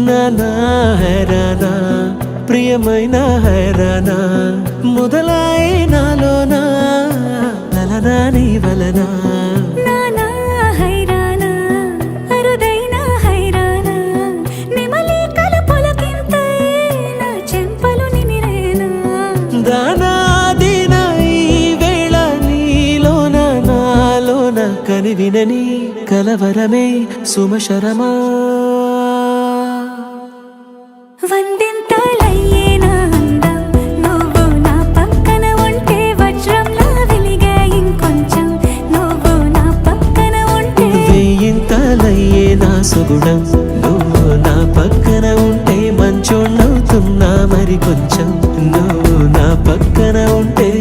నానా హైరానా ప్రియమైన హైరానా మొదలాయి నాలోనా లలనా నీ వలనా నానా హైరానా అరుదైన హైరానా నిమలి కలపులకింతై నా చెంపలు నిమిరేనా దానాదిన ఈ వేళ నీలోన నాలోన కనివినని కలవరమే సుమశరమా వందింతలయ్యేనా అందం నువ్వు నా పక్కన ఉంటే వజ్రంలా వెలిగే ఇంకొంచెం నువ్వు నా పక్కన ఉంటే వెయ్యింతలయ్యే నా సుగుణం నువ్వు నా పక్కన ఉంటే మంచోణ్ణవుతున్నా మరి కొంచెం నువ్వు నా పక్కన ఉంటే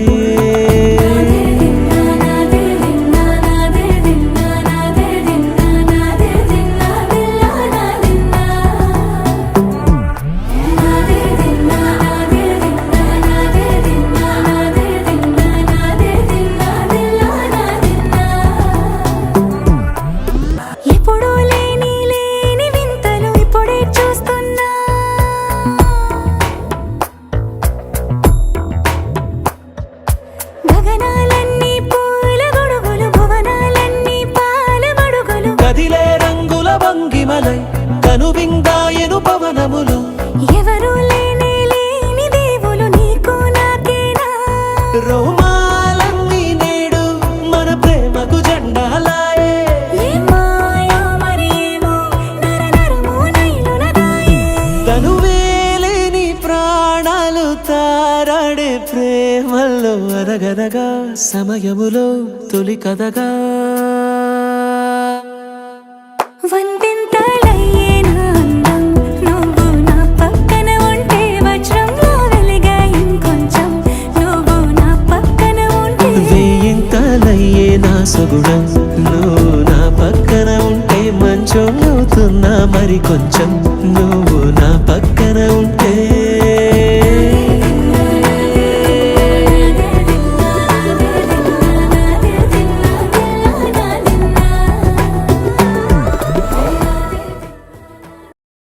ఎప్పుడూ లేని వింతలు ఇప్పుడే చూస్తున్నా గగనాలన్నీ పూల గొడుగులు భువనాలన్నీ పాల మడుగులు కదిలే రంగుల భంగిమలై కనువిందాయను పవనములు ఎవరూ లేని దేవులు నీకు నాకేనా రోమాలన్నీ నేడు మన ప్రేమకు జెండాలాయే ఏ మాయో మరి ఏమో నరనరమో నైలున దాయే తనువేలేని ప్రాణాలు తారాడే ప్రేమల్లో అనగనగా సమయములో తొలి కథగా వందింతలయ్యేనా అందం నువ్వు నా పక్కన ఉంటే వజ్రంలా వెలిగే ఇంకొంచెం నువ్వు నా పక్కన ఉంటే వెయ్యింతలయ్యే నా సుగుణం నువ్వు నా పక్కన ఉంటే మంచోళ్ళవుతున్నా మరి కొంచెం నువ్వు నా పక్కన